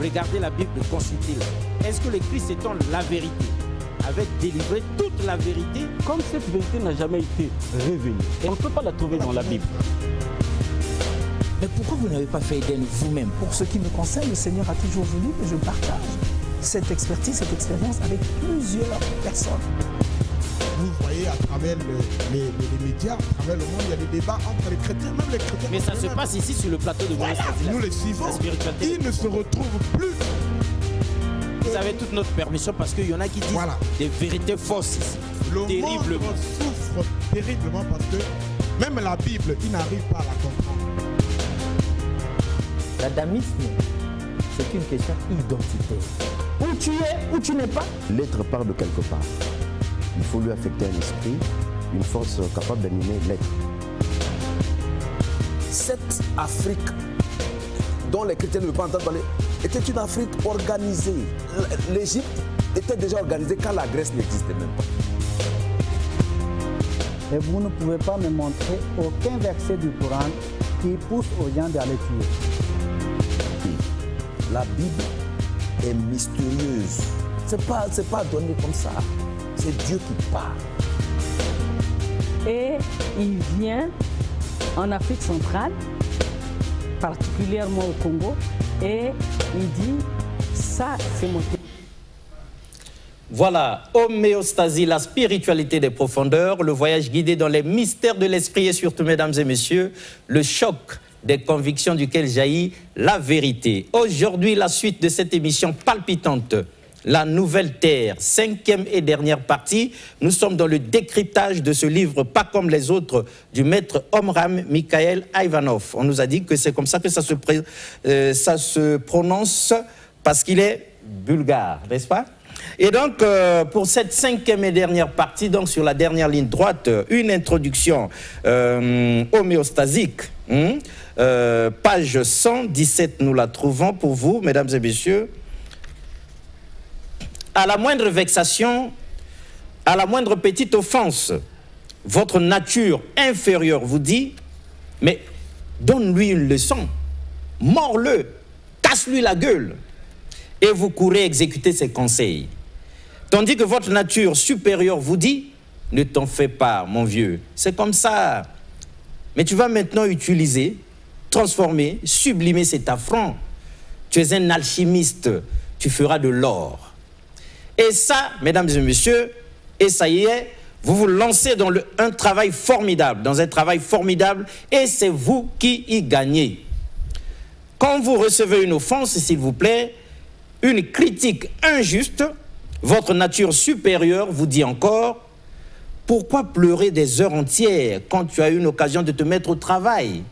Regardez la Bible, consultez-la. Est-ce que le Christ étant la vérité avait délivré toute la vérité? Comme cette vérité n'a jamais été révélée, on ne peut pas la trouver dans la Bible. Mais pourquoi vous n'avez pas fait Éden vous-même? Pour ce qui me concerne, le Seigneur a toujours voulu que je partage cette expertise, cette expérience avec plusieurs personnes. Vous voyez à travers les médias, à travers le monde, il y a des débats entre les chrétiens, même les chrétiens. Mais ça se passe ici sur le plateau de Moïse. Voilà, nous les suivons. Ils ne se retrouvent plus. Vous avez toute notre permission parce qu'il y en a qui disent des vérités fausses ici. Le monde souffre terriblement parce que même la Bible, ils n'arrivent pas à la comprendre. L'adamisme, c'est une question identitaire. Où tu es, où tu n'es pas. L'être part de quelque part. Il faut lui affecter un esprit, une force capable d'animer l'être. Cette Afrique dont les chrétiens ne veulent pas entendre parler était une Afrique organisée. L'Égypte était déjà organisée quand la Grèce n'existait même pas. Et vous ne pouvez pas me montrer aucun verset du Coran qui pousse aux gens d'aller tuer. La Bible est mystérieuse. C'est pas donné comme ça. C'est Dieu qui parle. Et il vient en Afrique centrale, particulièrement au Congo, et il dit, ça c'est mon pays. Voilà, homéostasie, la spiritualité des profondeurs, le voyage guidé dans les mystères de l'esprit et surtout, mesdames et messieurs, le choc des convictions duquel jaillit la vérité. Aujourd'hui, la suite de cette émission palpitante, La Nouvelle Terre, 5e et dernière partie. Nous sommes dans le décryptage de ce livre, pas comme les autres, du maître Omram Mikhaël Ivanov. On nous a dit que c'est comme ça que ça se prononce parce qu'il est bulgare, n'est-ce pas? Et donc, pour cette 5e et dernière partie, donc sur la dernière ligne droite, une introduction homéostasique. Page 117, nous la trouvons pour vous, mesdames et messieurs. À la moindre vexation, à la moindre petite offense, votre nature inférieure vous dit, mais donne-lui une leçon, mords-le, casse-lui la gueule, et vous courez exécuter ses conseils. Tandis que votre nature supérieure vous dit, ne t'en fais pas, mon vieux, c'est comme ça. Mais tu vas maintenant utiliser, transformer, sublimer cet affront. Tu es un alchimiste, tu feras de l'or. Et ça, mesdames et messieurs, et ça y est, vous vous lancez dans un travail formidable, et c'est vous qui y gagnez. Quand vous recevez une offense, s'il vous plaît, une critique injuste, votre nature supérieure vous dit encore, pourquoi pleurer des heures entières quand tu as eu une occasion de te mettre au travail?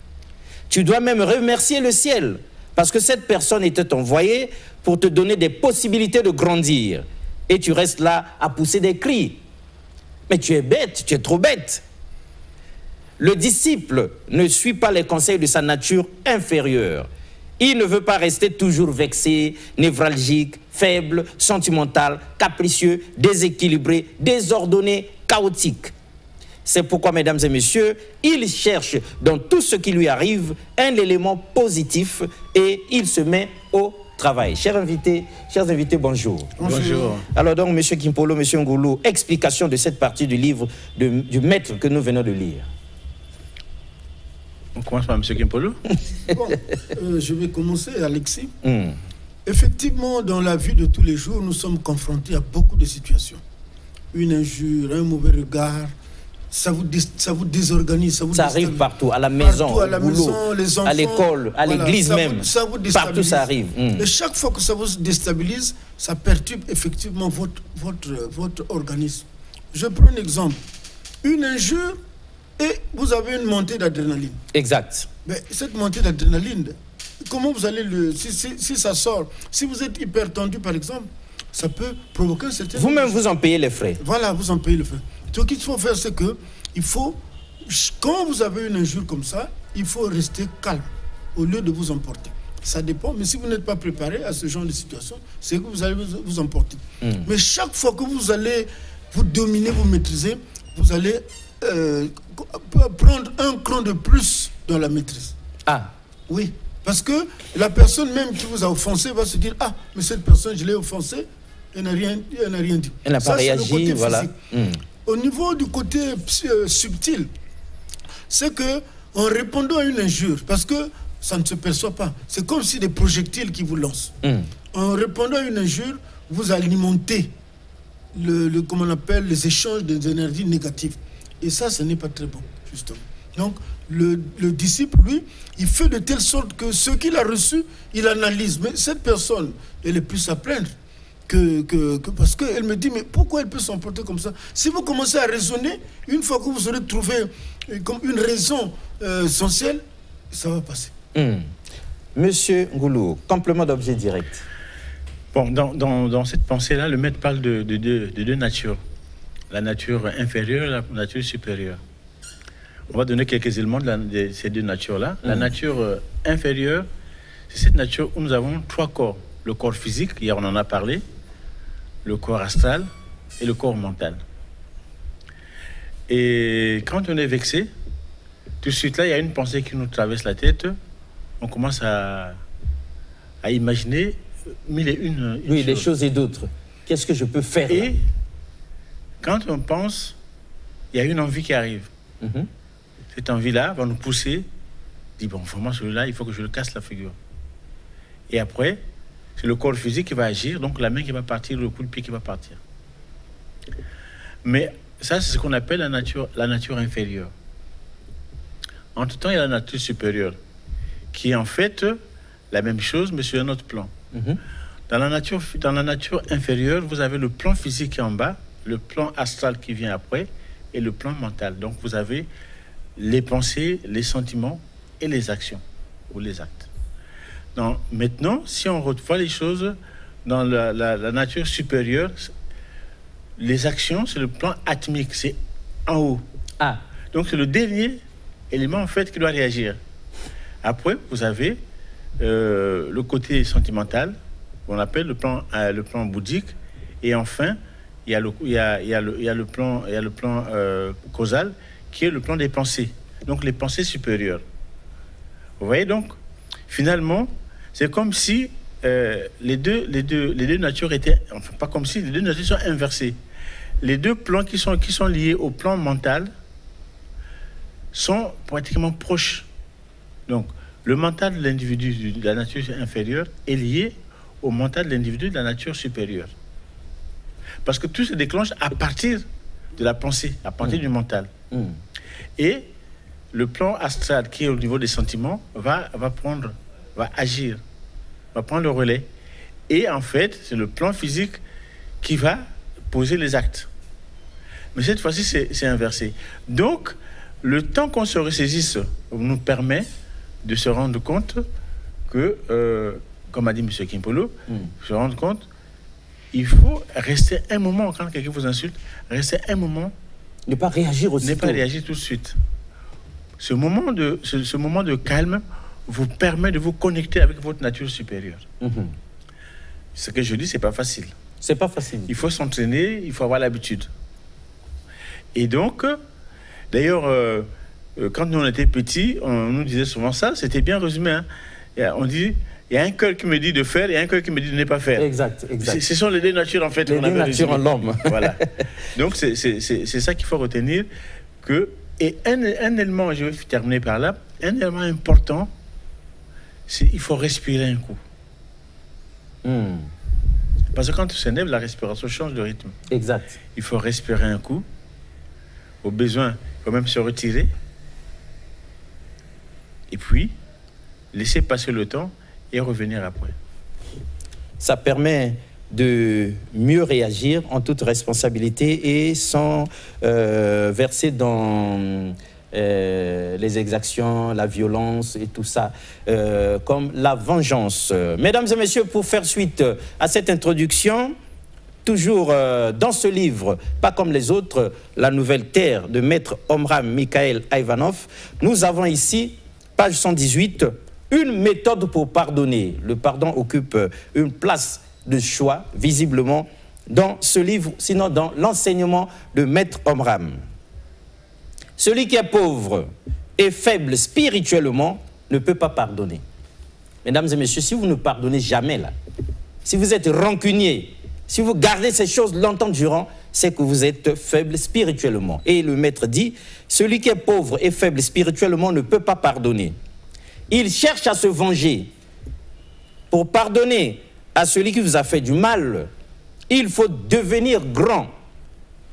Tu dois même remercier le ciel, parce que cette personne était envoyée pour te donner des possibilités de grandir. Et tu restes là à pousser des cris. Mais tu es bête, tu es trop bête. Le disciple ne suit pas les conseils de sa nature inférieure. Il ne veut pas rester toujours vexé, névralgique, faible, sentimental, capricieux, déséquilibré, désordonné, chaotique. C'est pourquoi, mesdames et messieurs, il cherche dans tout ce qui lui arrive un élément positif et il se met au travail. Chers invités, bonjour. Bonjour. Alors donc, monsieur Kimpolo, monsieur Ngoulou, explication de cette partie du livre du maître que nous venons de lire. On commence par monsieur Kimpolo. Bon, je vais commencer, Alexis. Effectivement, dans la vie de tous les jours, nous sommes confrontés à beaucoup de situations. Une injure, un mauvais regard, ça vous désorganise. Ça arrive partout, à la maison, partout, à la maison, les enfants, à l'école, à l'église même. Ça vous déstabilise. Partout ça arrive. Et chaque fois que ça vous déstabilise, ça perturbe effectivement votre organisme. Je prends un exemple. Une injure et vous avez une montée d'adrénaline. Exact. Mais cette montée d'adrénaline, comment vous allez si ça sort, si vous êtes hyper tendu par exemple, ça peut provoquer un certain... Vous-même, vous en payez les frais. Voilà, vous en payez les frais. Ce qu'il faut faire, c'est que, quand vous avez une injure comme ça, il faut rester calme au lieu de vous emporter. Ça dépend, mais si vous n'êtes pas préparé à ce genre de situation, c'est que vous allez vous emporter. Mais chaque fois que vous allez vous dominer, vous maîtriser, vous allez prendre un cran de plus dans la maîtrise. Ah. Oui. Parce que la personne même qui vous a offensé va se dire, ah, mais cette personne, je l'ai offensée, elle n'a rien dit. Elle n'a pas réagi, voilà. Au niveau du côté subtil, c'est que en répondant à une injure, parce que ça ne se perçoit pas, c'est comme si des projectiles qui vous lancent. En répondant à une injure, vous alimentez comment on appelle, les échanges d'énergie négatives. Et ça, ce n'est pas très bon, justement. Donc, le disciple, lui, il fait de telle sorte que ce qu'il a reçu, il analyse. Mais cette personne, elle est plus à plaindre parce qu'elle me dit, mais pourquoi elle peut s'emporter comme ça? Si vous commencez à raisonner, une fois que vous aurez trouvé comme une raison essentielle, ça va passer. Monsieur Ngoulou, complément d'objet direct. Bon, dans cette pensée-là, le maître parle de deux natures. La nature inférieure et la nature supérieure. On va donner quelques éléments de ces deux natures-là. La nature inférieure, c'est cette nature où nous avons 3 corps. Le corps physique, hier on en a parlé, le corps astral et le corps mental. Et quand on est vexé, tout de suite là, il y a une pensée qui nous traverse la tête. On commence à imaginer mille et une oui, des choses et d'autres. Qu'est-ce que je peux faire? Et quand on pense, il y a une envie qui arrive. Cette envie-là va nous pousser, dit bon, vraiment celui-là, il faut que je le casse la figure. Et après, c'est le corps physique qui va agir, donc la main qui va partir, le coup de pied qui va partir. Mais ça, c'est ce qu'on appelle la nature inférieure. En tout temps, il y a la nature supérieure, qui est en fait la même chose, mais sur un autre plan. Dans la nature inférieure, vous avez le plan physique qui est en bas, le plan astral qui vient après, et le plan mental. Donc vous avez les pensées, les sentiments et les actions, ou les actes. Donc, maintenant, si on revoit les choses dans la nature supérieure, les actions, c'est le plan atmique, c'est en haut. Donc c'est le dernier élément en fait qui doit réagir. Après, vous avez le côté sentimental, qu'on appelle le plan bouddhique, et enfin, il y a le plan causal, qui est le plan des pensées, donc les pensées supérieures. Vous voyez donc, finalement, c'est comme si les deux natures étaient, enfin pas comme si, les deux natures sont inversées. Les deux plans qui sont liés au plan mental sont pratiquement proches. Donc, le mental de l'individu de la nature inférieure est lié au mental de l'individu de la nature supérieure. Parce que tout se déclenche à partir de la pensée, à partir du mental. Et le plan astral, qui est au niveau des sentiments, va agir, va prendre le relais. Et en fait, c'est le plan physique qui va poser les actes. Mais cette fois-ci, c'est inversé. Donc, le temps qu'on se ressaisisse nous permet de se rendre compte que, comme a dit M. Kimpolo, se rendre compte, il faut rester un moment, quand quelqu'un vous insulte, rester un moment. Ne pas réagir aussitôt. Ne pas réagir tout de suite. Ce moment de calme vous permet de vous connecter avec votre nature supérieure. Ce que je dis, c'est pas facile. C'est pas facile. Il faut s'entraîner, il faut avoir l'habitude. Et donc, d'ailleurs, quand nous on était petits, on nous disait souvent ça, c'était bien résumé. Hein. On dit, il y a un cœur qui me dit de faire et un cœur qui me dit de ne pas faire. Exact. Ce sont les deux natures, en fait. Les deux natures en l'homme. Voilà. Donc, c'est ça qu'il faut retenir. Et un élément, je vais terminer par là, un élément important, c'est qu'il faut respirer un coup. Parce que quand on s'énerve, la respiration change de rythme. Exact. Il faut respirer un coup. Au besoin, il faut même se retirer. Et puis, laisser passer le temps et revenir après. Ça permet de mieux réagir en toute responsabilité et sans verser dans les exactions, la violence et tout ça, comme la vengeance. Mesdames et messieurs, pour faire suite à cette introduction, toujours dans ce livre, pas comme les autres, La Nouvelle Terre de Maître Omram Mikhaël Ivanov, nous avons ici, page 118, une méthode pour pardonner. Le pardon occupe une place de choix, visiblement, dans ce livre, sinon dans l'enseignement de Maître Omram. Celui qui est pauvre et faible spirituellement ne peut pas pardonner. mesdames et messieurs, si vous ne pardonnez jamais, là, si vous êtes rancunier, si vous gardez ces choses longtemps durant, c'est que vous êtes faible spirituellement. Et le maître dit, celui qui est pauvre et faible spirituellement ne peut pas pardonner. Il cherche à se venger. Pour pardonner à celui qui vous a fait du mal, il faut devenir grand,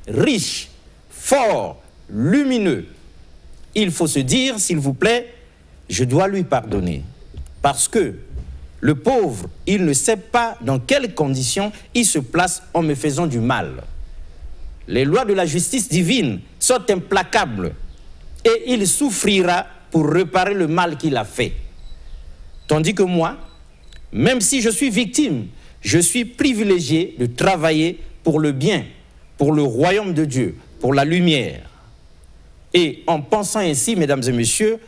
riche, fort, lumineux. Il faut se dire, s'il vous plaît, je dois lui pardonner. Parce que le pauvre, il ne sait pas dans quelles conditions il se place en me faisant du mal. Les lois de la justice divine sont implacables et il souffrira pour réparer le mal qu'il a fait. Tandis que moi, même si je suis victime, je suis privilégié de travailler pour le bien, pour le royaume de Dieu, pour la lumière. Et en pensant ainsi, mesdames et messieurs,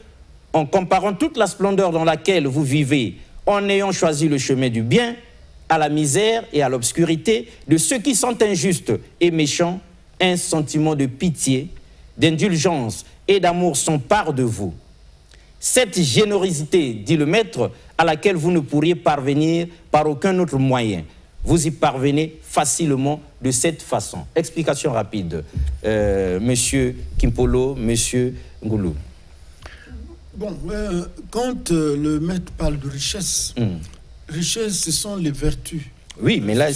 en comparant toute la splendeur dans laquelle vous vivez, en ayant choisi le chemin du bien, à la misère et à l'obscurité de ceux qui sont injustes et méchants, un sentiment de pitié, d'indulgence et d'amour s'empare de vous. Cette générosité, dit le maître, à laquelle vous ne pourriez parvenir par aucun autre moyen. Vous y parvenez facilement de cette façon. Explication rapide, Monsieur Kimpolo, Monsieur Ngoulou. Bon, quand le maître parle de richesse, richesse, ce sont les vertus. Oui, mais là,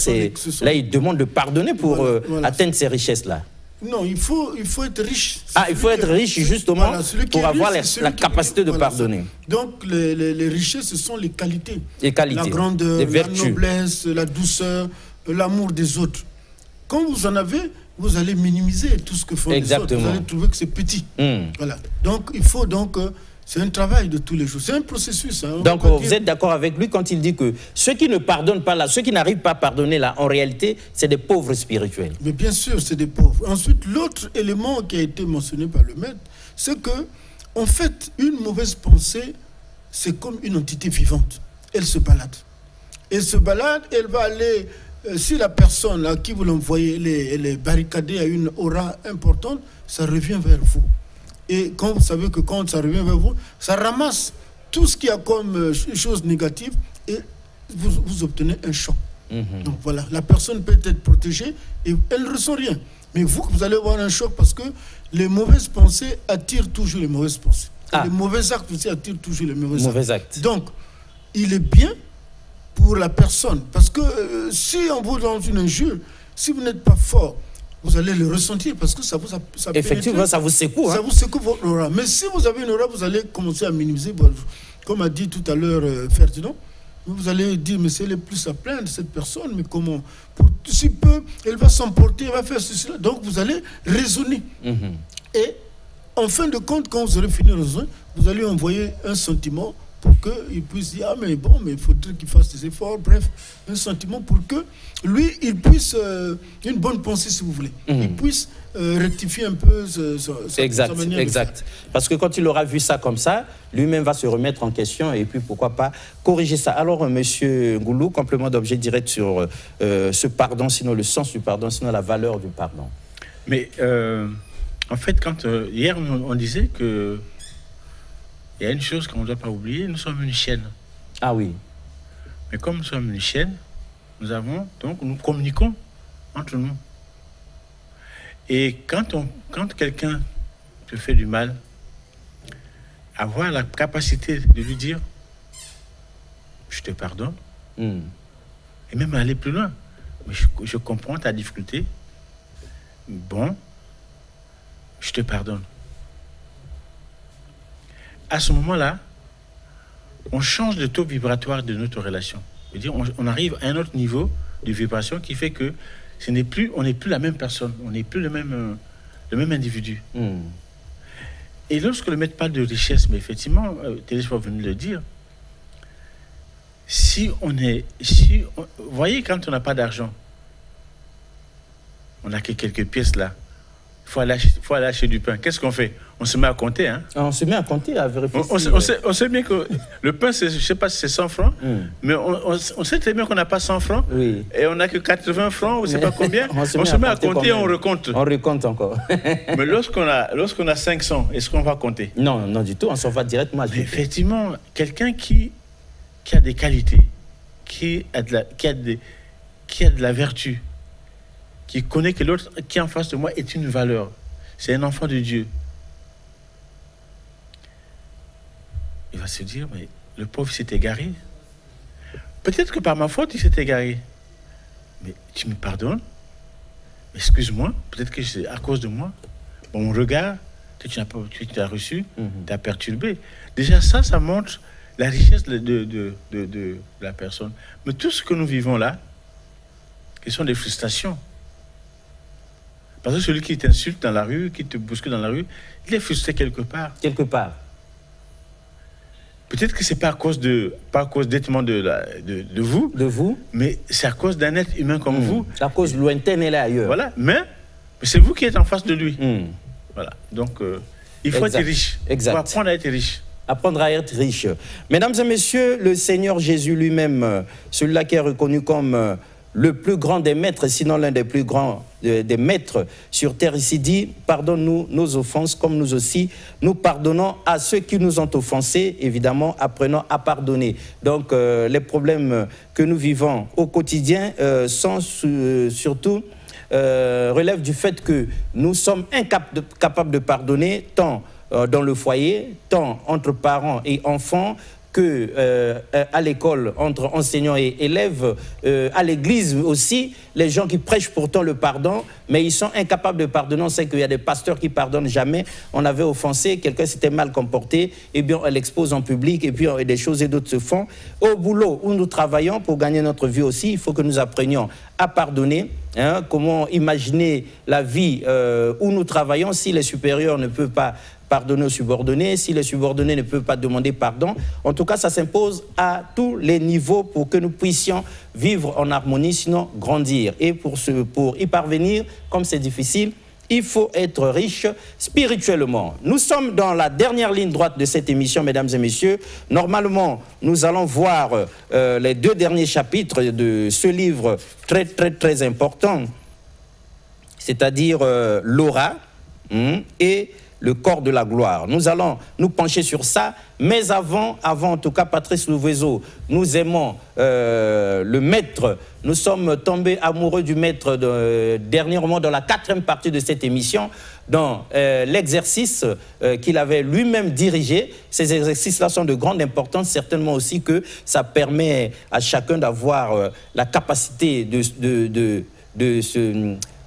il demande de pardonner pour voilà. Atteindre ces richesses-là. Non, il faut être riche. Ah, il faut être riche, justement, voilà, pour avoir la capacité de pardonner. Donc, les richesses, ce sont les qualités. Les qualités, la grandeur, les vertus. La noblesse, la douceur, l'amour des autres. Quand vous en avez, vous allez minimiser tout ce que font les autres. Vous allez trouver que c'est petit. Voilà. Donc, il faut donc... c'est un travail de tous les jours. C'est un processus. Hein, donc, vous êtes d'accord avec lui quand il dit que ceux qui ne pardonnent pas là, ceux qui n'arrivent pas à pardonner là, en réalité, c'est des pauvres spirituels. Mais bien sûr, c'est des pauvres. Ensuite, l'autre élément qui a été mentionné par le maître, c'est que, en fait, une mauvaise pensée, c'est comme une entité vivante. Elle se balade. Elle se balade, elle va aller... si la personne à qui vous l'envoyez, elle est barricadée à une aura importante, ça revient vers vous. Et quand vous savez que quand ça revient vers vous, ça ramasse tout ce qu'il y a comme chose négative et vous obtenez un choc. Donc voilà, la personne peut être protégée et elle ne ressent rien. Mais vous allez avoir un choc parce que les mauvaises pensées attirent toujours les mauvaises pensées. Les mauvais actes aussi attirent toujours les mauvais actes. Donc, il est bien pour la personne. Parce que si on vous lance une injure, si vous n'êtes pas fort, vous allez le ressentir parce que ça effectivement, ça vous secoue. Ça vous secoue votre aura. Mais si vous avez une aura, vous allez commencer à minimiser. Comme a dit tout à l'heure Ferdinand, vous allez dire, mais c'est le plus à plaindre cette personne, mais comment si peu, elle va s'emporter, elle va faire ceci. Donc vous allez raisonner. Et en fin de compte, quand vous aurez fini de raisonner, vous allez envoyer un sentiment pour qu'il puisse dire, ah mais bon, mais il faudrait qu'il fasse des efforts, bref, un sentiment pour que lui, il puisse, une bonne pensée si vous voulez, il puisse rectifier un peu sa manière de faire. Parce que quand il aura vu ça comme ça, lui-même va se remettre en question et puis pourquoi pas corriger ça. Alors, Monsieur Ngoulou, complément d'objet direct sur ce pardon, sinon le sens du pardon, sinon la valeur du pardon. Mais en fait, quand hier on disait que il y a une chose qu'on ne doit pas oublier, nous sommes une chaîne. Ah oui. Mais comme nous sommes une chaîne, nous communiquons entre nous. Et quand quelqu'un te fait du mal, avoir la capacité de lui dire je te pardonne, et même aller plus loin. Je comprends ta difficulté. Bon, je te pardonne. À ce moment-là, on change le taux vibratoire de notre relation. C'est-à-dire, on arrive à un autre niveau de vibration qui fait que on n'est plus la même personne, on n'est plus le même individu. Et lorsque le maître parle de richesse, mais effectivement, Thérèse va venir le dire, vous voyez, quand on n'a pas d'argent, on n'a que quelques pièces là, il faut aller acheter du pain. Qu'est-ce qu'on fait? On se met à compter. Hein? On se met à compter, à vérifier. On sait bien que le pain, je ne sais pas si c'est 100 francs, mais on sait très bien qu'on n'a pas 100 francs, et on n'a que 80 francs, on ne sait pas combien. On se met à compter et on recompte. On recompte encore. Mais lorsqu'on a 500, est-ce qu'on va compter? Non, non du tout, on s'en va directement à effectivement, quelqu'un qui qui a des qualités, qui a de la vertu, qui connaît que l'autre qui est en face de moi est une valeur. C'est un enfant de Dieu. Il va se dire, mais le pauvre s'est égaré. Peut-être que par ma faute, il s'est égaré. Mais tu me pardonnes? Excuse-moi, peut-être que c'est à cause de moi. Mon regard que tu as reçu t'a perturbé. Déjà, ça montre la richesse de la personne. Mais tout ce que nous vivons là, ce sont des frustrations. Parce que celui qui t'insulte dans la rue, qui te bouscule dans la rue, il est frustré quelque part. Quelque part. Peut-être que c'est pas à cause d'étement de vous. De vous. Mais c'est à cause d'un être humain comme vous. À cause lointaine, elle est ailleurs. Voilà. Mais c'est vous qui êtes en face de lui. Voilà. Donc, il faut être riche. Exact. Il faut apprendre à être riche. Apprendre à être riche. Mesdames et messieurs, le Seigneur Jésus lui-même, celui-là qui est reconnu comme le plus grand des maîtres, sinon l'un des plus grands des maîtres sur terre, ici dit, pardonne-nous nos offenses, comme nous aussi, nous pardonnons à ceux qui nous ont offensés, évidemment, apprenons à pardonner. Donc, les problèmes que nous vivons au quotidien sont surtout relèvent du fait que nous sommes incapables de pardonner, tant dans le foyer, tant entre parents et enfants, que à l'école, entre enseignants et élèves, à l'église aussi, les gens qui prêchent pourtant le pardon, mais ils sont incapables de pardonner. On sait qu'il y a des pasteurs qui pardonnent jamais. On avait offensé, quelqu'un s'était mal comporté, et bien on l'expose en public, et puis des choses et d'autres se font. Au boulot où nous travaillons pour gagner notre vie aussi, il faut que nous apprenions à pardonner. Comment imaginer la vie où nous travaillons si les supérieurs ne peuvent pas pardonner aux subordonnés, si les subordonnés ne peuvent pas demander pardon. En tout cas, ça s'impose à tous les niveaux pour que nous puissions vivre en harmonie, sinon grandir. Et pour y parvenir, comme c'est difficile, il faut être riche spirituellement. Nous sommes dans la dernière ligne droite de cette émission, mesdames et messieurs. Normalement, nous allons voir les 2 derniers chapitres de ce livre très, très, très important, c'est-à-dire l'aura et le corps de la gloire. Nous allons nous pencher sur ça, mais avant en tout cas, Patrice Louvezo, nous aimons le maître, nous sommes tombés amoureux du maître dernièrement dans la 4e partie de cette émission, dans l'exercice qu'il avait lui-même dirigé. Ces exercices-là sont de grande importance, certainement aussi que ça permet à chacun d'avoir la capacité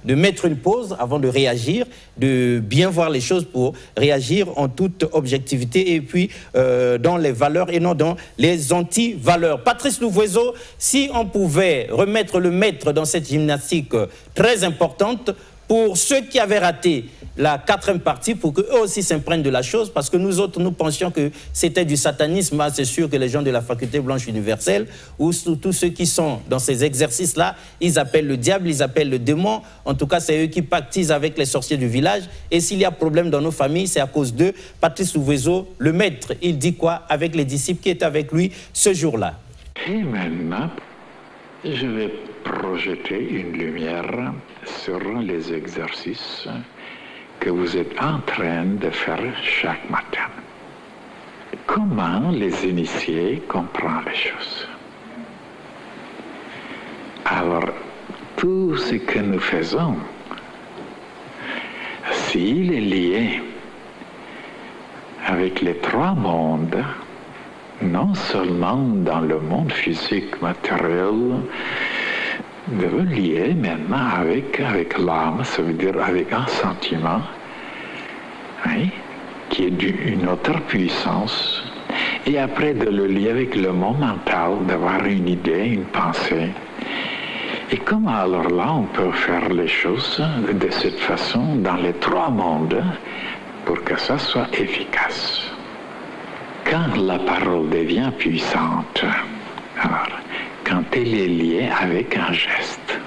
de mettre une pause avant de réagir, de bien voir les choses pour réagir en toute objectivité et puis dans les valeurs et non dans les anti-valeurs. Patrice Louvezo, si on pouvait remettre le maître dans cette gymnastique très importante pour ceux qui avaient raté la 4e partie, pour qu'eux aussi s'imprègnent de la chose, parce que nous autres, nous pensions que c'était du satanisme. C'est sûr que les gens de la faculté blanche universelle, ou tous ceux qui sont dans ces exercices-là, ils appellent le diable, ils appellent le démon. En tout cas, c'est eux qui pactisent avec les sorciers du village. Et s'il y a problème dans nos familles, c'est à cause d'eux. Patrice Louvezo, le maître, il dit quoi avec les disciples qui étaient avec lui ce jour-là? Et maintenant, je vais projeter une lumière sur les exercices que vous êtes en train de faire chaque matin. Comment les initiés comprennent les choses? Alors, tout ce que nous faisons, s'il est lié avec les 3 mondes, non seulement dans le monde physique, matériel, de lier maintenant avec l'âme, ça veut dire avec un sentiment, oui, qui est d'une autre puissance, et après de le lier avec le monde mental, d'avoir une idée, une pensée. Et comment alors là on peut faire les choses de cette façon dans les 3 mondes pour que ça soit efficace? Quand la parole devient puissante, alors, quand elle est liée avec un geste,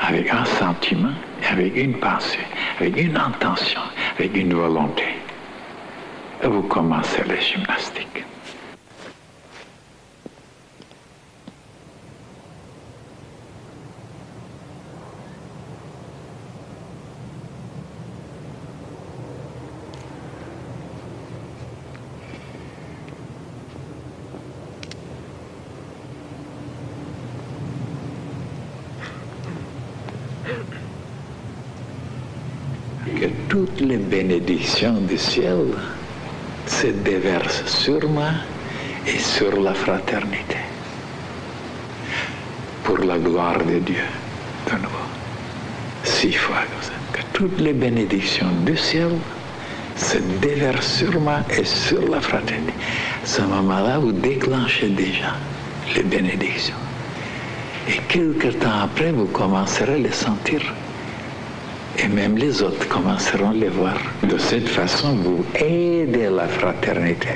avec un sentiment, avec une pensée, avec une intention, avec une volonté, vous commencez les gymnastiques. que toutes les bénédictions du ciel se déversent sur moi et sur la fraternité. Pour la gloire de Dieu, de nouveau. 6 fois comme ça. Que toutes les bénédictions du ciel se déversent sur moi et sur la fraternité. À ce moment-là, vous déclenchez déjà les bénédictions. Et quelque temps après, vous commencerez à les sentir. Et même les autres commenceront à les voir. De cette façon, vous aidez la fraternité.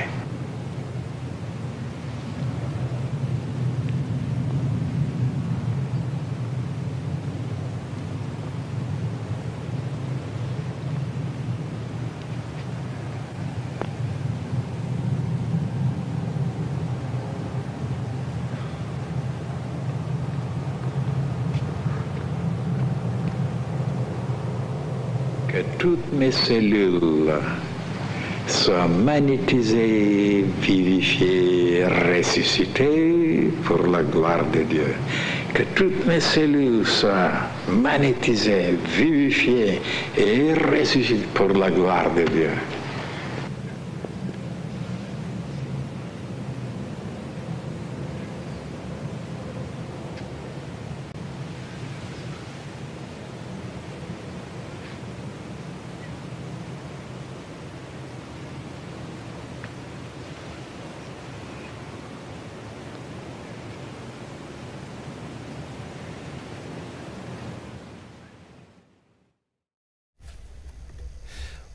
Que toutes mes cellules soient magnétisées, vivifiées, ressuscitées pour la gloire de Dieu. Que toutes mes cellules soient magnétisées, vivifiées et ressuscitées pour la gloire de Dieu.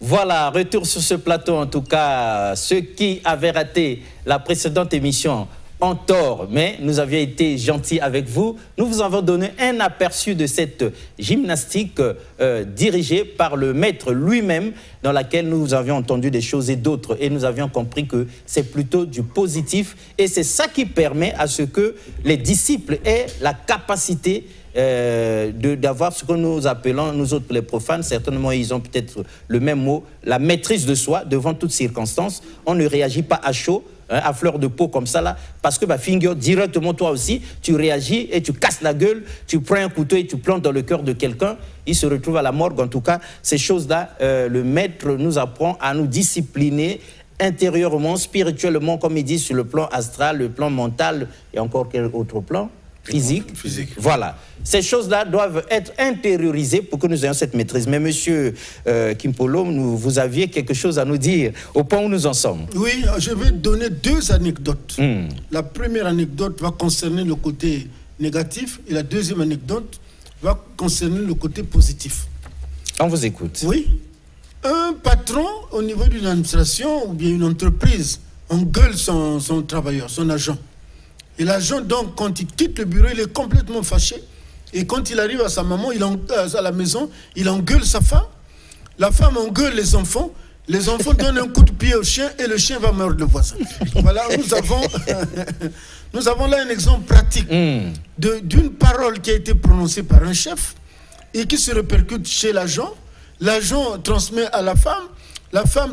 Voilà, retour sur ce plateau en tout cas. Ceux qui avaient raté la précédente émission ont tort, mais nous avions été gentils avec vous. Nous vous avons donné un aperçu de cette gymnastique dirigée par le maître lui-même, dans laquelle nous avions entendu des choses et d'autres, et nous avions compris que c'est plutôt du positif, et c'est ça qui permet à ce que les disciples aient la capacité d'avoir ce que nous appelons, nous autres les profanes, certainement ils ont peut-être le même mot, la maîtrise de soi devant toutes circonstances. On ne réagit pas à chaud, hein, à fleur de peau comme ça là, parce que finger, directement toi aussi, tu réagis et tu casses la gueule, tu prends un couteau et tu plantes dans le cœur de quelqu'un, il se retrouve à la morgue. En tout cas, ces choses-là, le maître nous apprend à nous discipliner intérieurement, spirituellement, comme il dit, sur le plan astral, le plan mental et encore quel autre plan ? Physique. Voilà. Ces choses-là doivent être intériorisées pour que nous ayons cette maîtrise. Mais monsieur Kimpolo, vous aviez quelque chose à nous dire au point où nous en sommes. Oui, je vais donner 2 anecdotes. La première anecdote va concerner le côté négatif et la deuxième anecdote va concerner le côté positif. On vous écoute. Oui. Un patron au niveau d'une administration ou bien une entreprise engueule son travailleur, son agent. Et l'agent, donc, quand il quitte le bureau, il est complètement fâché. Et quand il arrive à sa maman, à la maison, il engueule sa femme. La femme engueule les enfants donnent un coup de pied au chien et le chien va mordre le voisin. Voilà, nous avons là un exemple pratique d'une parole qui a été prononcée par un chef et qui se répercute chez l'agent. L'agent transmet à la femme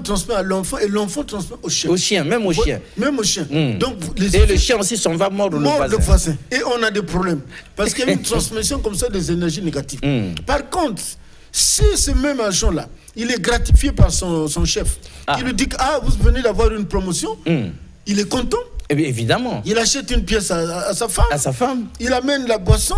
transmet à l'enfant et l'enfant transmet au chien. Au chien, même au chien. Même au chien. Donc, et le chien aussi s'en va mordre le voisin. Et on a des problèmes. Parce qu'il y a une transmission comme ça des énergies négatives. Par contre, si ce même agent-là, il est gratifié par son chef, qui lui dit que vous venez d'avoir une promotion, il est content. Évidemment. Il achète une pièce à sa femme. À sa femme. Il amène la boisson.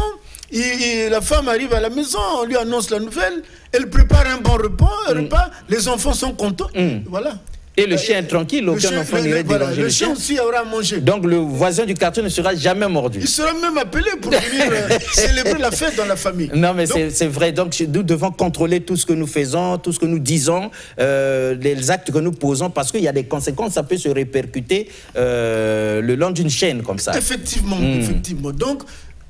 Et la femme arrive à la maison, on lui annonce la nouvelle, elle prépare un bon repas, les enfants sont contents, voilà. Et le chien est tranquille, aucun enfant n'irait déranger le chien aussi aura à manger. Donc le voisin du quartier ne sera jamais mordu. Il sera même appelé pour venir célébrer la fête dans la famille. Non mais c'est vrai, donc nous devons contrôler tout ce que nous faisons, tout ce que nous disons, les actes que nous posons, parce qu'il y a des conséquences, ça peut se répercuter le long d'une chaîne comme ça. Effectivement, effectivement. Donc,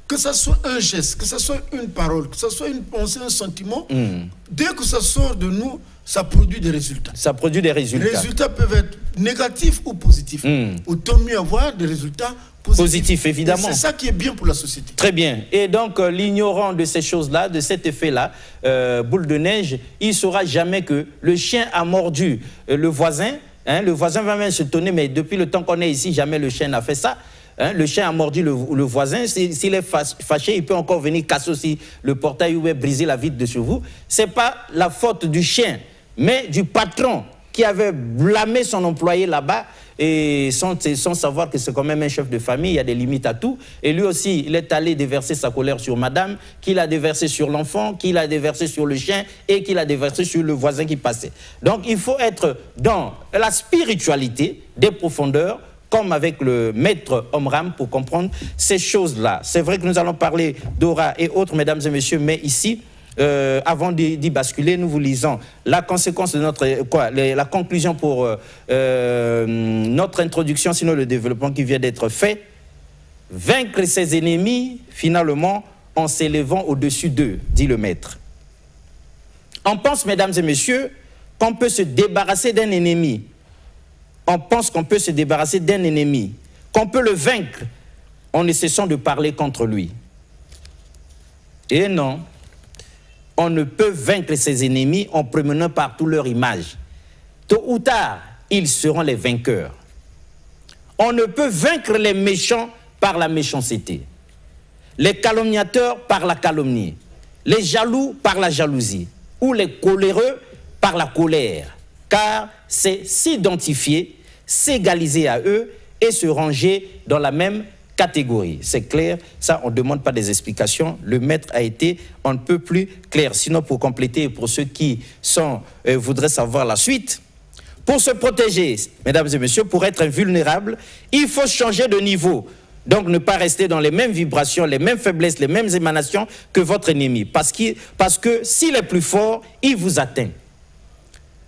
que ce soit un geste, que ce soit une parole, que ce soit une pensée, un sentiment, dès que ça sort de nous, ça produit des résultats. Ça produit des résultats. Les résultats peuvent être négatifs ou positifs. Autant mieux avoir des résultats positifs. Évidemment. C'est ça qui est bien pour la société. Très bien. Et donc, l'ignorant de ces choses-là, de cet effet-là, boule de neige, il ne saura jamais que le chien a mordu le voisin. Le voisin va même se tonner, mais depuis le temps qu'on est ici, jamais le chien n'a fait ça. Hein, le chien a mordu le voisin, s'il est fâché, il peut encore venir casser aussi le portail ou briser la vitre de chez vous. Ce n'est pas la faute du chien, mais du patron qui avait blâmé son employé là-bas et sans savoir que c'est quand même un chef de famille, il y a des limites à tout. Et lui aussi, il est allé déverser sa colère sur madame, qu'il a déversé sur l'enfant, qu'il a déversé sur le chien et qu'il a déversé sur le voisin qui passait. Donc il faut être dans la spiritualité des profondeurs, comme avec le maître Omram, pour comprendre ces choses-là. C'est vrai que nous allons parler d'aura et autres, mesdames et messieurs, mais ici, avant d'y basculer, nous vous lisons la conséquence de notre... la conclusion pour notre introduction, sinon le développement qui vient d'être fait. Vaincre ses ennemis, finalement, en s'élevant au-dessus d'eux, dit le maître. On pense, mesdames et messieurs, qu'on peut se débarrasser d'un ennemi. On pense qu'on peut se débarrasser d'un ennemi, qu'on peut le vaincre en ne cessant de parler contre lui. Et non, on ne peut vaincre ses ennemis en promenant partout leur image. Tôt ou tard, ils seront les vainqueurs. On ne peut vaincre les méchants par la méchanceté, les calomniateurs par la calomnie, les jaloux par la jalousie, ou les coléreux par la colère, car c'est s'identifier, s'égaliser à eux et se ranger dans la même catégorie. C'est clair, ça on ne demande pas des explications, le maître a été un peu plus clair. Sinon, pour compléter, pour ceux qui voudraient savoir la suite, pour se protéger, mesdames et messieurs, pour être invulnérable, il faut changer de niveau. Donc ne pas rester dans les mêmes vibrations, les mêmes faiblesses, les mêmes émanations que votre ennemi. Parce que s'il est plus fort, il vous atteint.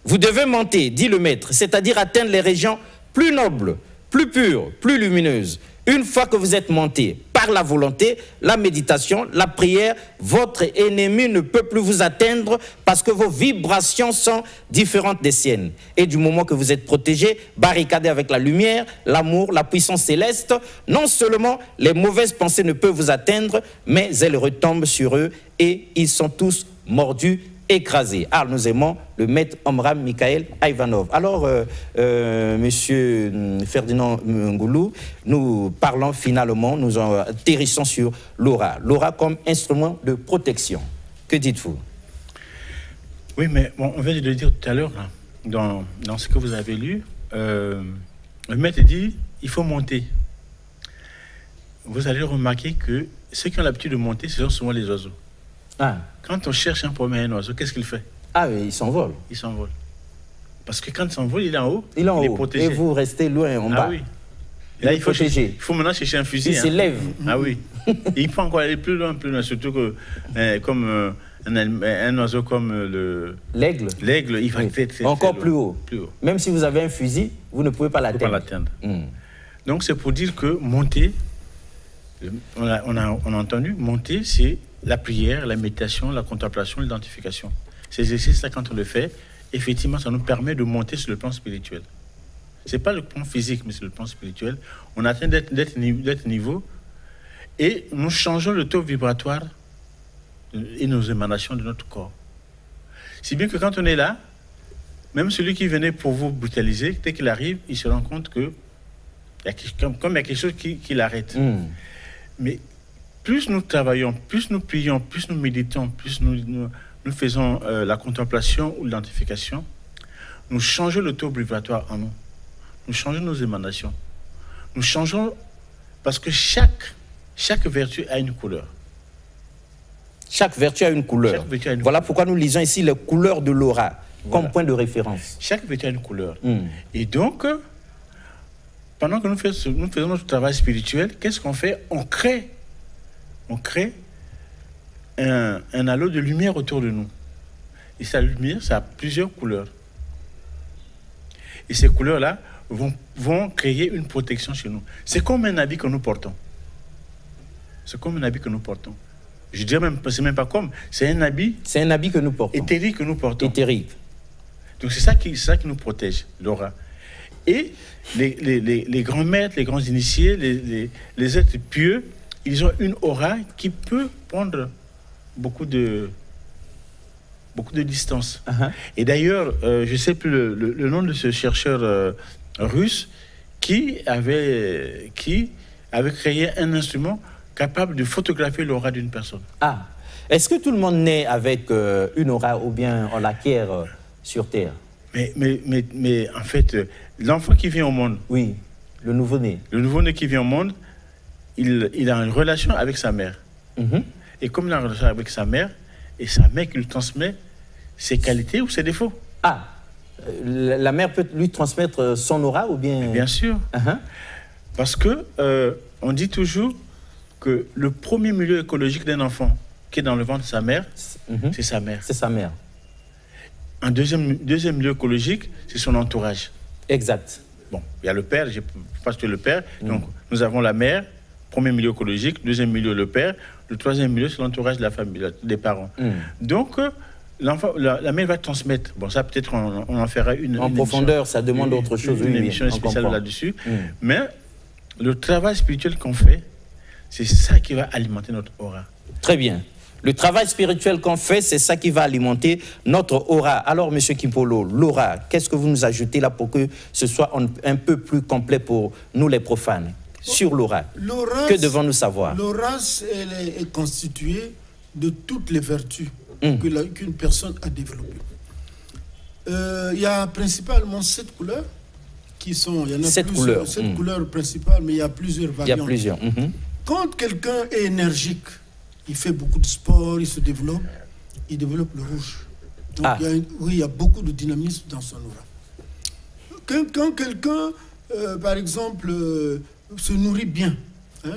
Vous devez monter, dit le maître, c'est-à-dire atteindre les régions plus nobles, plus pures, plus lumineuses. Une fois que vous êtes monté par la volonté, la méditation, la prière, votre ennemi ne peut plus vous atteindre parce que vos vibrations sont différentes des siennes. Et du moment que vous êtes protégé, barricadé avec la lumière, l'amour, la puissance céleste, non seulement les mauvaises pensées ne peuvent vous atteindre, mais elles retombent sur eux et ils sont tous mordus, écrasé. Alors nous aimons le maître Omram Mikhaël Ivanov. Alors, monsieur Ferdinand Ngoulou, nous parlons finalement, nous atterrissons sur l'aura. L'aura comme instrument de protection. Que dites-vous? Oui, mais bon, on vient de le dire tout à l'heure, dans ce que vous avez lu, le maître dit, il faut monter. Vous allez remarquer que ceux qui ont l'habitude de monter, ce sont souvent les oiseaux. Ah. Quand on cherche un problème à un oiseau, qu'est-ce qu'il fait? Ah oui, il s'envole. Il s'envole. Parce que quand il s'envole, il est en haut. Il est en haut. Il est protégé. Et vous restez loin, en bas. Ah oui. Là, il faut maintenant chercher un fusil. Il s'élève. Ah oui. Et il peut encore aller plus loin, surtout que comme un oiseau comme l'aigle. L'aigle, il va être encore plus haut. Même si vous avez un fusil, vous ne pouvez pas l'atteindre. Donc c'est pour dire que monter, on a entendu, monter, c'est la prière, la méditation, la contemplation, l'identification. Ces exercices-là, quand on le fait, effectivement, ça nous permet de monter sur le plan spirituel. Ce n'est pas le plan physique, mais c'est le plan spirituel. On atteint d'être niveau et nous changeons le taux vibratoire et nos émanations de notre corps. Si bien que quand on est là, même celui qui venait pour vous brutaliser, dès qu'il arrive, il se rend compte que il y a quelque chose qui l'arrête. Mais plus nous travaillons, plus nous prions, plus nous méditons, plus nous faisons la contemplation ou l'identification, nous changeons le taux vibratoire en nous. Nous changeons nos émanations. Nous changeons parce que chaque vertu a une couleur. Chaque vertu a une couleur. Voilà pourquoi nous lisons ici les couleurs de l'aura comme point de référence. Chaque vertu a une couleur. Et donc, pendant que nous faisons notre travail spirituel, qu'est-ce qu'on fait? On crée un halo de lumière autour de nous. Et cette lumière, ça a plusieurs couleurs. Et ces couleurs-là vont créer une protection chez nous. C'est comme un habit que nous portons. C'est comme un habit que nous portons. Je dirais même, c'est même pas comme, c'est un habit. C'est un habit que nous portons. Éthérique que nous portons. Éthérique. Donc c'est ça qui nous protège, l'aura. Et les grands maîtres, les grands initiés, les êtres pieux, ils ont une aura qui peut prendre beaucoup de distance. Et d'ailleurs, je ne sais plus le nom de ce chercheur russe qui avait créé un instrument capable de photographier l'aura d'une personne. Ah, est-ce que tout le monde naît avec une aura ou bien on l'acquiert sur Terre? Mais en fait, l'enfant qui vient au monde... Oui, le nouveau-né. Le nouveau-né qui vient au monde, il a une relation avec sa mère. Et comme il a une relation avec sa mère, et sa mère qui lui transmet ses qualités ou ses défauts. Ah, la mère peut lui transmettre son aura ou bien... Bien sûr. Parce que on dit toujours que le premier milieu écologique d'un enfant qui est dans le ventre de sa mère, c'est sa mère. C'est sa mère. Un deuxième milieu écologique, c'est son entourage. Exact. Bon, il y a le père, je pense que le père. Donc, nous avons la mère, premier milieu écologique, deuxième milieu, le père. Le troisième milieu, c'est l'entourage de la famille, des parents. Donc, la mère va transmettre. Bon, ça, peut-être, on en fera une. En profondeur, ça demande autre chose. Une émission spéciale là-dessus. Mais le travail spirituel qu'on fait, c'est ça qui va alimenter notre aura. Très bien. Le travail spirituel qu'on fait, c'est ça qui va alimenter notre aura. Alors, M. Kimpolo, l'aura, qu'est-ce que vous nous ajoutez là pour que ce soit un peu plus complet pour nous les profanes? Sur l'aura, que devons-nous savoir? L'aura, elle est constituée de toutes les vertus qu'une personne a développées. Il y a principalement 7 couleurs qui sont... Il y en a 7 couleurs. 7 couleurs principales, mais il y a plusieurs variantes. Il y a plusieurs. Quand quelqu'un est énergique, il fait beaucoup de sport, il se développe, il développe le rouge. Donc il y a beaucoup de dynamisme dans son aura. Quand quelqu'un, par exemple, se nourrit bien,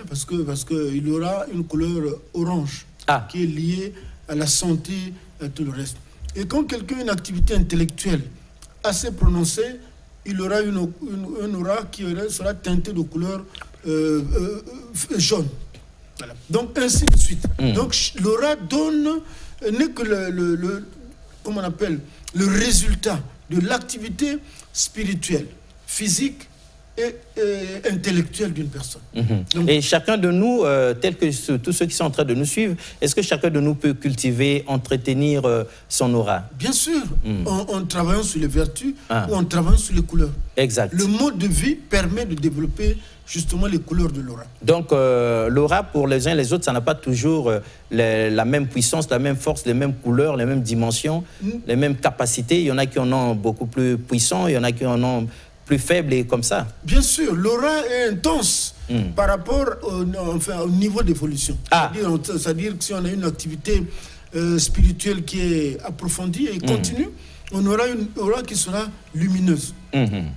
parce qu'il aura une couleur orange, qui est liée à la santé, à tout le reste. Et quand quelqu'un a une activité intellectuelle assez prononcée, il aura une aura qui sera teintée de couleur jaune. Voilà. Donc, ainsi de suite. Donc, l'aura n'est que comment on appelle, le résultat de l'activité spirituelle, physique et intellectuelle d'une personne. Donc, et chacun de nous, tel que tous ceux qui sont en train de nous suivre, est-ce que chacun de nous peut cultiver, entretenir son aura? Bien sûr, en travaillant sur les vertus ou en travaillant sur les couleurs. Exact. Le mode de vie permet de développer justement les couleurs de l'aura. Donc l'aura pour les uns et les autres, ça n'a pas toujours la même puissance, la même force, les mêmes couleurs, les mêmes dimensions, les mêmes capacités. Il y en a qui en ont beaucoup plus puissants, il y en a qui en ont plus faibles et comme ça. Bien sûr, l'aura est intense par rapport au niveau d'évolution. C'est-à-dire que si on a une activité spirituelle qui est approfondie et continue, on aura une aura qui sera lumineuse.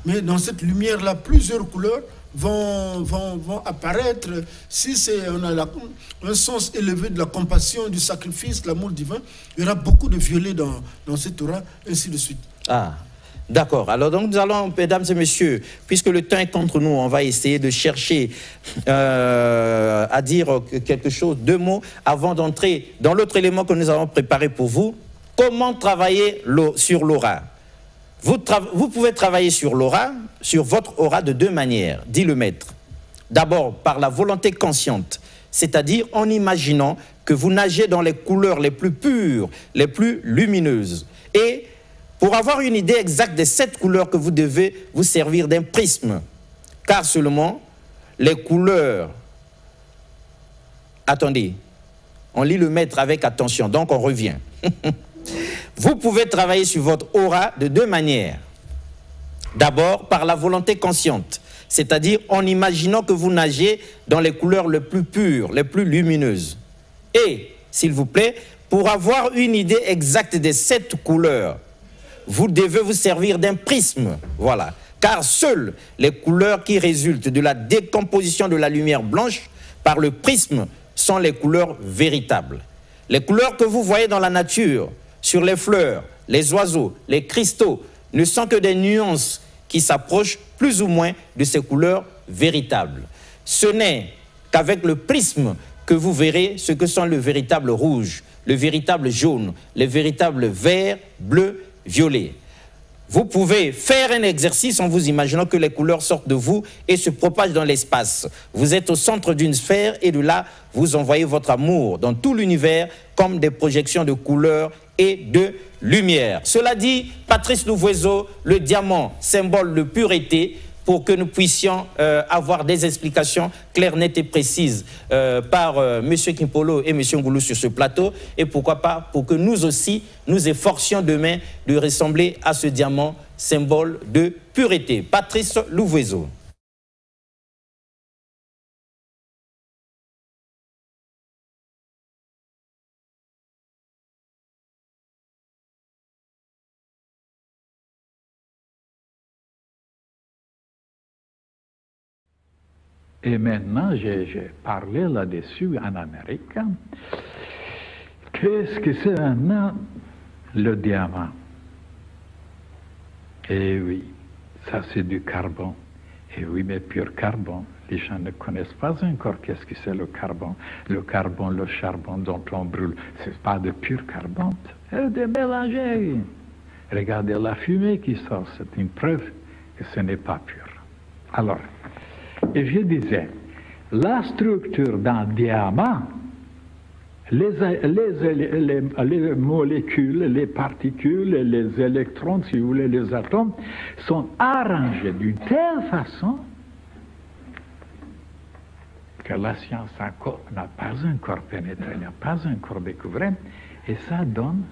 Mais dans cette lumière-là, plusieurs couleurs vont apparaître. Si on a un sens élevé de la compassion, du sacrifice, de l'amour divin, il y aura beaucoup de violet dans cette aura, ainsi de suite. D'accord. Alors donc nous allons, mesdames et messieurs, puisque le temps est contre nous, on va essayer de chercher à dire quelque chose, 2 mots, avant d'entrer dans l'autre élément que nous avons préparé pour vous. Comment travailler sur l'aura? Vous pouvez travailler sur l'aura, sur votre aura de 2 manières, dit le maître. D'abord, par la volonté consciente, c'est-à-dire en imaginant que vous nagez dans les couleurs les plus pures, les plus lumineuses. Et pour avoir une idée exacte des 7 couleurs que vous devez vous servir d'un prisme, car seulement les couleurs... Attendez, on lit le maître avec attention, donc on revient. Vous pouvez travailler sur votre aura de 2 manières. D'abord, par la volonté consciente, c'est-à-dire en imaginant que vous nagez dans les couleurs les plus pures, les plus lumineuses. Et, s'il vous plaît, pour avoir une idée exacte des 7 couleurs, vous devez vous servir d'un prisme, voilà. Car seules les couleurs qui résultent de la décomposition de la lumière blanche par le prisme sont les couleurs véritables. Les couleurs que vous voyez dans la nature, sur les fleurs, les oiseaux, les cristaux, ne sont que des nuances qui s'approchent plus ou moins de ces couleurs véritables. Ce n'est qu'avec le prisme que vous verrez ce que sont le véritable rouge, le véritable jaune, le véritable vert, bleu, violet. Vous pouvez faire un exercice en vous imaginant que les couleurs sortent de vous et se propagent dans l'espace. Vous êtes au centre d'une sphère et de là, vous envoyez votre amour dans tout l'univers comme des projections de couleurs et de lumière. Cela dit, Patrice Louvoiseau, le diamant, symbole de pureté, pour que nous puissions avoir des explications claires, nettes et précises par M. Kimpolo et M. Ngoulou sur ce plateau, et pourquoi pas pour que nous aussi nous efforcions demain de ressembler à ce diamant, symbole de pureté. Patrice Louvezo. Et maintenant, j'ai parlé là-dessus en Amérique. Qu'est-ce que c'est maintenant le diamant? Eh oui, ça c'est du carbone. Eh oui, mais pur carbone. Les gens ne connaissent pas encore qu'est-ce que c'est le carbone. Le carbone, le charbon dont on brûle, c'est pas de pur carbone. C'est de mélanger. Regardez la fumée qui sort, c'est une preuve que ce n'est pas pur. Alors, et je disais, la structure d'un diamant, les molécules, les particules, les électrons, si vous voulez, les atomes, sont arrangés d'une telle façon que la science n'a pas encore pénétré, n'a pas encore découvert, et ça donne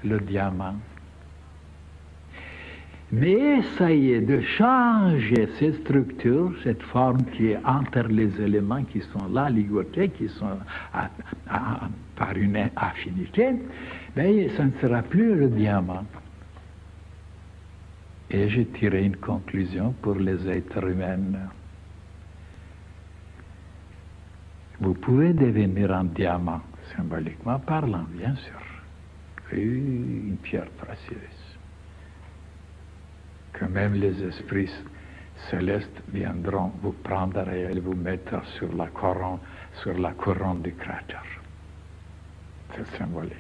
le diamant. Mais essayez de changer cette structure, cette forme qui est entre les éléments qui sont là, ligotés, qui sont par une affinité, bien, ça ne sera plus le diamant. Et j'ai tiré une conclusion pour les êtres humains. Vous pouvez devenir un diamant, symboliquement parlant, bien sûr. Une pierre précieuse. Que même les esprits célestes viendront vous prendre et vous mettre sur la couronne du Créateur. C'est symbolique.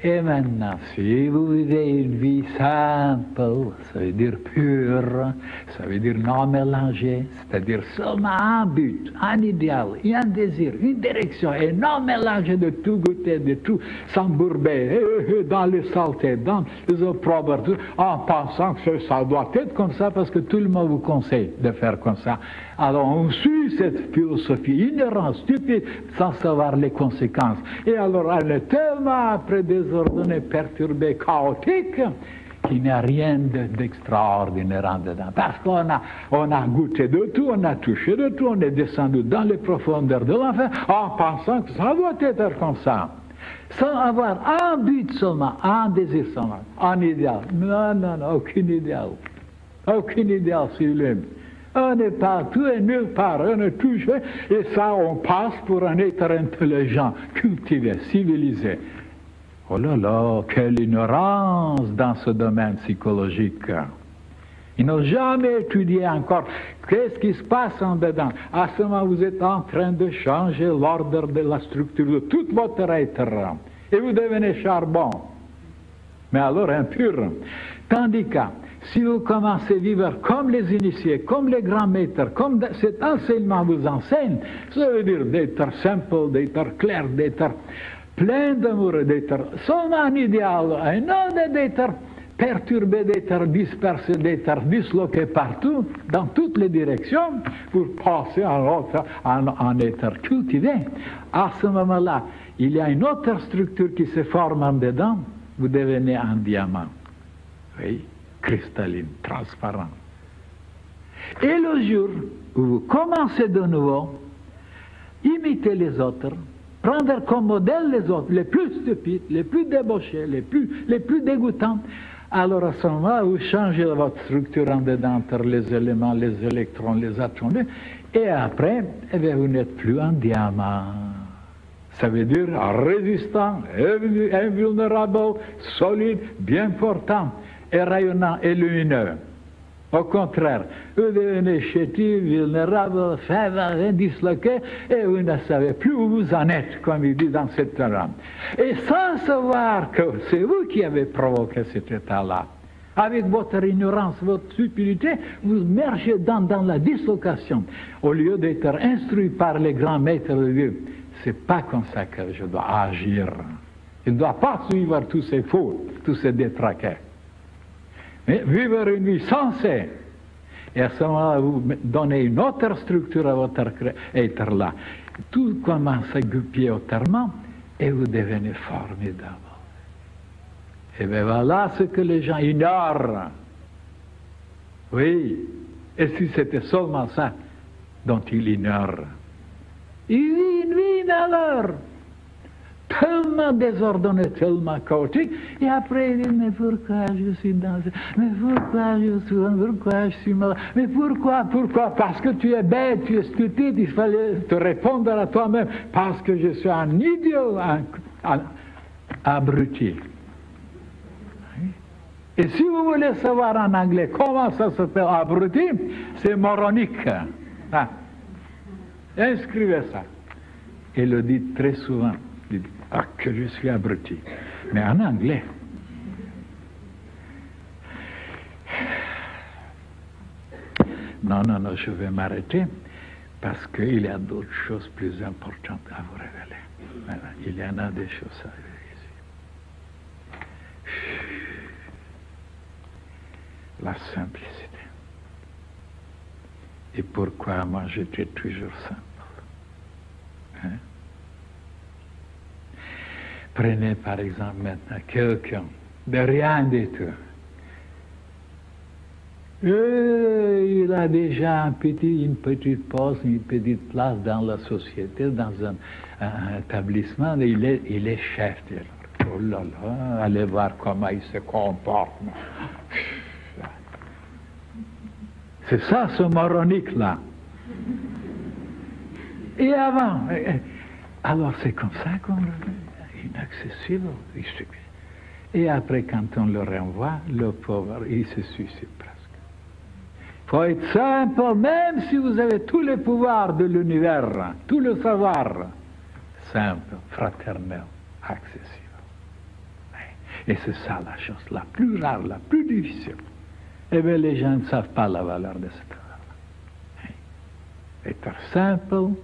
Et maintenant, si vous vivez une vie simple, ça veut dire pure, ça veut dire non mélangée, c'est-à-dire seulement un but, un idéal, un désir, une direction, et non mélangé de tout goûter, de tout s'embourber dans les saletés, dans les opprobres, en pensant que ça doit être comme ça parce que tout le monde vous conseille de faire comme ça. Alors on suit cette philosophie ignorante, stupide, sans savoir les conséquences. Et alors elle est tellement après désordonnée, perturbée, chaotique, qu'il n'y a rien d'extraordinaire en dedans. Parce qu'on a goûté de tout, on a touché de tout, on est descendu dans les profondeurs de l'enfer en pensant que ça doit être comme ça. Sans avoir un but seulement, un désir seulement, un idéal. Non, non, non, aucun idéal. Aucun idéal sublime. On n'est pas tout et nulle part, on est touché, et ça on passe pour un être intelligent, cultivé, civilisé. Oh là là, quelle ignorance dans ce domaine psychologique. Ils n'ont jamais étudié encore qu'est-ce qui se passe en dedans. À ce moment, vous êtes en train de changer l'ordre de la structure de tout votre être. Et vous devenez charbon. Mais alors impur. Tandis que si vous commencez à vivre comme les initiés, comme les grands maîtres, comme cet enseignement vous enseigne, ça veut dire d'être simple, d'être clair, d'être plein d'amour, d'être seulement un idéal, et non d'être perturbé, d'être dispersé, d'être disloqué partout, dans toutes les directions, pour passer en être cultivé. À ce moment-là, il y a une autre structure qui se forme en dedans, vous devenez un diamant. Oui, cristalline, transparent. Et le jour où vous commencez de nouveau, imitez les autres, prendre comme modèle les autres, les plus stupides, les plus débauchés, les plus dégoûtants, alors à ce moment, vous changez votre structure en dedans entre les éléments, les électrons, les atomes, et après, eh bien, vous n'êtes plus un diamant. Ça veut dire résistant, invulnérable, solide, bien portant, et rayonnant et lumineux. Au contraire, vous devenez chétif, vulnérable, faible, disloqué, et vous ne savez plus où vous en êtes, comme il dit dans cet état-là. Et sans savoir que c'est vous qui avez provoqué cet état-là, avec votre ignorance, votre stupidité, vous mergez dans la dislocation. Au lieu d'être instruit par les grands maîtres de Dieu, c'est pas comme ça que je dois agir. Il ne doit pas suivre tous ces faux, tous ces détraqués. Mais vivre une vie sensée. Et à ce moment-là, vous donnez une autre structure à votre être là. Tout commence à goupiller autrement et vous devenez formidable. Et bien voilà ce que les gens ignorent. Oui. Et si c'était seulement ça dont ils ignorent. Ils vivent une vie alors tellement désordonnée, tellement chaotique, et après ils disent, mais pourquoi je suis dans ce... Mais pourquoi je suis malade? Mais pourquoi? Parce que tu es bête, tu es stupide, il fallait te répondre à toi-même, parce que je suis un idiot, un abruti. Et si vous voulez savoir en anglais comment ça s'appelle abruti, c'est moronique. Ah. Inscrivez ça. Et le dites très souvent. Dites, ah, que je suis abruti. Mais en anglais. Non, je vais m'arrêter parce qu'il y a d'autres choses plus importantes à vous révéler. Voilà, il y en a des choses à révéler ici. La simplicité. Et pourquoi moi j'étais toujours simple? Hein? Prenez par exemple maintenant quelqu'un de rien du tout. Et il a déjà une petite poste, une petite place dans la société, dans un établissement, et il est chef. Oh là là, allez voir comment il se comporte. C'est ça, ce moronique-là. Et avant, alors c'est comme ça qu'on le fait, inaccessible. Et après, quand on le renvoie, le pauvre, il se suicide presque. Il faut être simple, même si vous avez tous les pouvoirs de l'univers, tout le savoir. Simple, fraternel, accessible. Et c'est ça la chose la plus rare, la plus difficile. Eh bien, les gens ne savent pas la valeur de cette valeur. Être simple,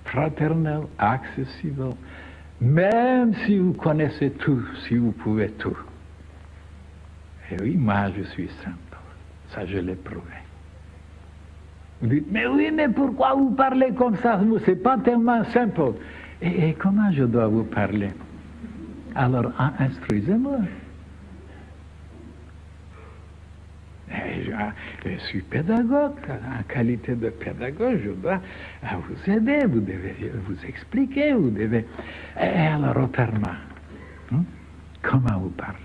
fraternel, accessible, même si vous connaissez tout, si vous pouvez tout. Et oui, moi, je suis simple. Ça, je l'ai prouvé. Vous dites, mais oui, mais pourquoi vous parlez comme ça? C'est pas tellement simple. Et comment je dois vous parler? Alors, instruisez-moi. Je suis pédagogue, en qualité de pédagogue, je dois vous aider, vous devez vous expliquer, vous devez... Et alors, autrement, comment vous parlez?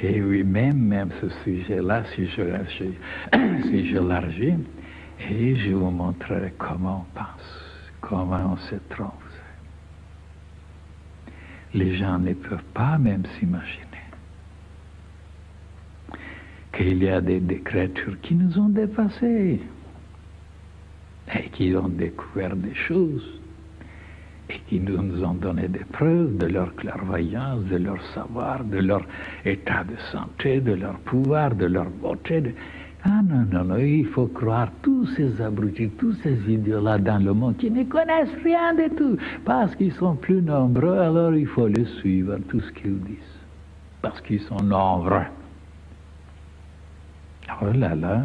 Et oui, même ce sujet-là, si je l'élargis, et je vous montrerai comment on pense, comment on se trompe. Les gens ne peuvent pas même s'imaginer qu'il y a des créatures qui nous ont dépassés et qui ont découvert des choses et qui nous ont donné des preuves de leur clairvoyance, de leur savoir, de leur état de santé, de leur pouvoir, de leur beauté. Ah non, il faut croire tous ces abrutis, tous ces idiots-là dans le monde qui ne connaissent rien du tout, parce qu'ils sont plus nombreux, alors il faut les suivre, tout ce qu'ils disent, parce qu'ils sont nombreux. Oh là là,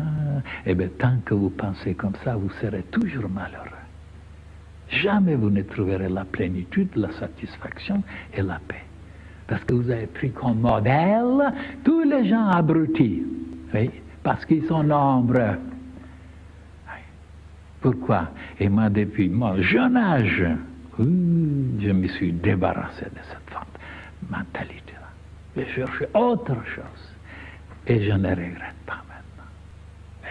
eh bien tant que vous pensez comme ça, vous serez toujours malheureux. Jamais vous ne trouverez la plénitude, la satisfaction et la paix. Parce que vous avez pris comme modèle tous les gens abrutis. Oui, parce qu'ils sont nombreux. Oui. Pourquoi? Et moi, depuis mon jeune âge, je me suis débarrassé de cette mentalité-là. J'ai cherché autre chose. Et je ne regrette pas maintenant. Oui.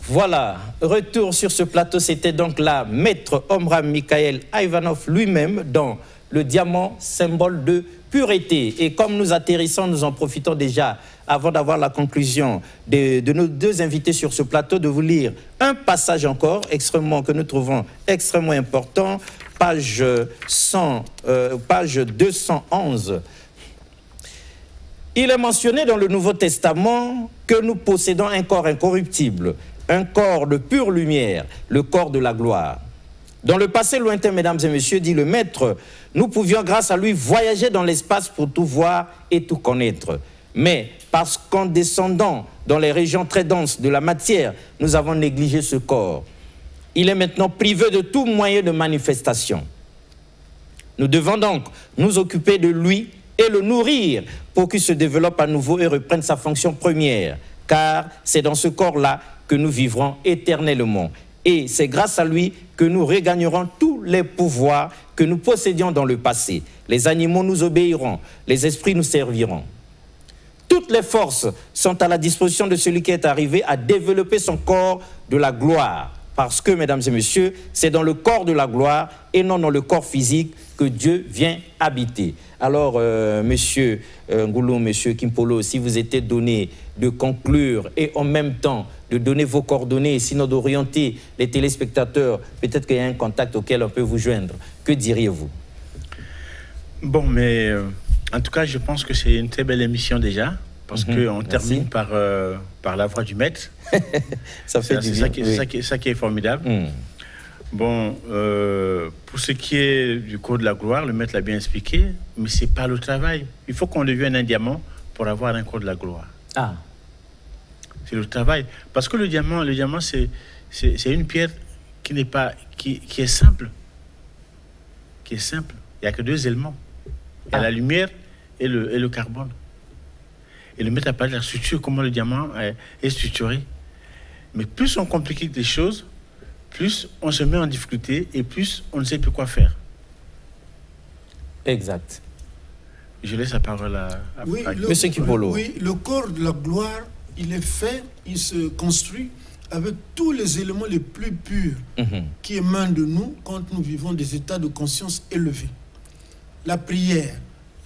Voilà, retour sur ce plateau, c'était donc là Maître Omraam Mikhaël Ivanov lui-même dans le diamant, symbole de pureté. Et comme nous atterrissons, nous en profitons déjà, avant d'avoir la conclusion de nos deux invités sur ce plateau, de vous lire un passage encore que nous trouvons extrêmement important, page 211. Il est mentionné dans le Nouveau Testament que nous possédons un corps incorruptible, un corps de pure lumière, le corps de la gloire. Dans le passé lointain, mesdames et messieurs, dit le Maître, nous pouvions grâce à lui voyager dans l'espace pour tout voir et tout connaître. Mais parce qu'en descendant dans les régions très denses de la matière, nous avons négligé ce corps. Il est maintenant privé de tout moyen de manifestation. Nous devons donc nous occuper de lui et le nourrir pour qu'il se développe à nouveau et reprenne sa fonction première, car c'est dans ce corps-là que nous vivrons éternellement. Et c'est grâce à lui que nous regagnerons tous les pouvoirs que nous possédions dans le passé. Les animaux nous obéiront, les esprits nous serviront. Toutes les forces sont à la disposition de celui qui est arrivé à développer son corps de la gloire. Parce que, mesdames et messieurs, c'est dans le corps de la gloire et non dans le corps physique que Dieu vient habiter. Alors, monsieur Ngouloum, monsieur Kimpolo, si vous étiez donné de conclure et en même temps de donner vos coordonnées, sinon d'orienter les téléspectateurs, peut-être qu'il y a un contact auquel on peut vous joindre. Que diriez-vous? Bon, mais en tout cas, je pense que c'est une très belle émission déjà, parce qu'on termine par la voix du maître. Ça fait du bien. C'est ça qui est formidable. Bon, pour ce qui est du cours de la gloire, le maître l'a bien expliqué, mais ce n'est pas le travail. Il faut qu'on devienne un diamant pour avoir un cours de la gloire. Ah. C'est le travail. Parce que le diamant c'est une pierre qui n'est pas, qui est simple. Qui est simple. Il n'y a que deux éléments. Il y a la lumière et le carbone. Et le maître a parlé de la structure, comment le diamant est structuré. Mais plus on complique les choses, plus on se met en difficulté et plus on ne sait plus quoi faire. Exact. Je laisse la parole à Monsieur Kipolo. Oui, le corps de la gloire, il est fait, il se construit avec tous les éléments les plus purs qui émanent de nous quand nous vivons des états de conscience élevés. La prière,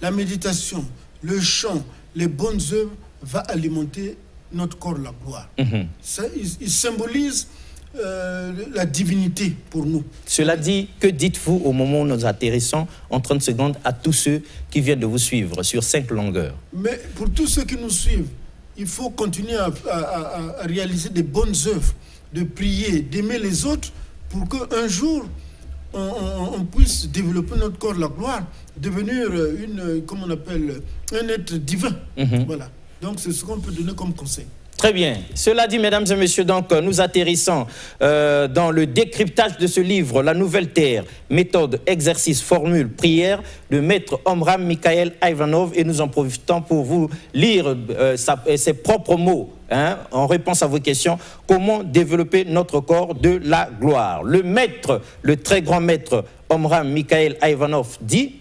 la méditation, le chant, les bonnes œuvres va alimenter notre corps de la gloire. Ça, il symbolise la divinité pour nous. Cela dit, que dites-vous au moment où nous atterrissons en 30 secondes à tous ceux qui viennent de vous suivre sur 5 longueurs? Mais pour tous ceux qui nous suivent, il faut continuer à réaliser des bonnes œuvres, de prier, d'aimer les autres pour qu'un jour on puisse développer notre corps de la gloire, devenir comment on appelle, un être divin. Voilà. Donc c'est ce qu'on peut donner comme conseil. Très bien. Cela dit, mesdames et messieurs, donc nous atterrissons dans le décryptage de ce livre, La Nouvelle Terre, méthode, exercice, formule, prière, de maître Omram Mikhaël Ivanov, et nous en profitons pour vous lire ses propres mots en réponse à vos questions. Comment développer notre corps de la gloire? Le maître, le très grand maître Omram Mikhaël Ivanov dit: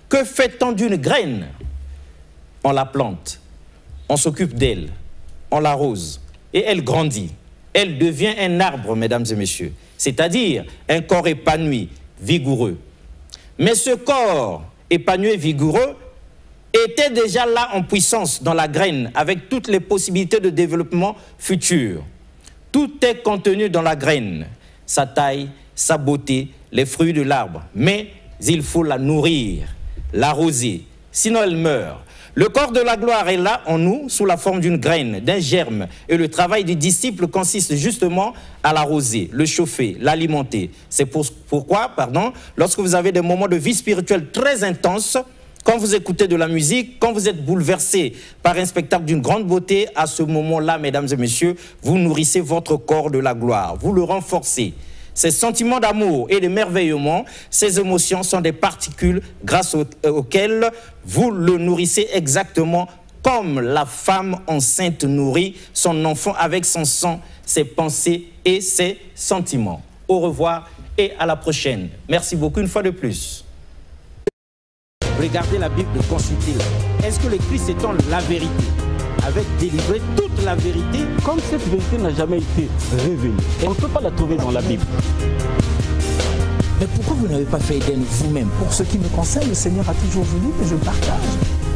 que fait-on d'une graine? On la plante, on s'occupe d'elle, on l'arrose et elle grandit. Elle devient un arbre, mesdames et messieurs, c'est-à-dire un corps épanoui, vigoureux. Mais ce corps épanoui et vigoureux était déjà là en puissance dans la graine, avec toutes les possibilités de développement futur. Tout est contenu dans la graine, sa taille, sa beauté, les fruits de l'arbre. Mais il faut la nourrir, l'arroser, sinon elle meurt. Le corps de la gloire est là en nous sous la forme d'une graine, d'un germe. Et le travail du disciple consiste justement à l'arroser, le chauffer, l'alimenter. C'est pourquoi, lorsque vous avez des moments de vie spirituelle très intenses, quand vous écoutez de la musique, quand vous êtes bouleversé par un spectacle d'une grande beauté, à ce moment-là, mesdames et messieurs, vous nourrissez votre corps de la gloire, vous le renforcez. Ces sentiments d'amour et d'émerveillement, ces émotions sont des particules grâce auxquelles vous le nourrissez exactement comme la femme enceinte nourrit son enfant avec son sang, ses pensées et ses sentiments. Au revoir et à la prochaine. Merci beaucoup une fois de plus. Regardez la Bible, consultez-la. Est-ce que le Christ étant la vérité avait délivré toute la vérité? Comme cette vérité n'a jamais été révélée, on ne peut pas la trouver dans la Bible. Mais pourquoi vous n'avez pas fait Eden vous-même? Pour ce qui me concerne, le Seigneur a toujours voulu que je partage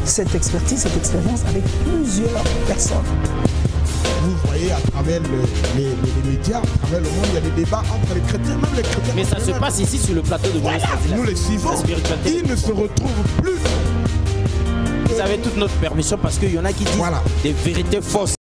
cette expertise, cette expérience avec plusieurs personnes. Vous voyez à travers les médias, à travers le monde, il y a des débats entre les chrétiens, même les chrétiens. Mais ça se passe ici sur le plateau de Moïse. Voilà, nous les suivons. Ils ne se retrouvent plus. Vous avez toute notre permission parce qu'il y en a qui disent des vérités fausses.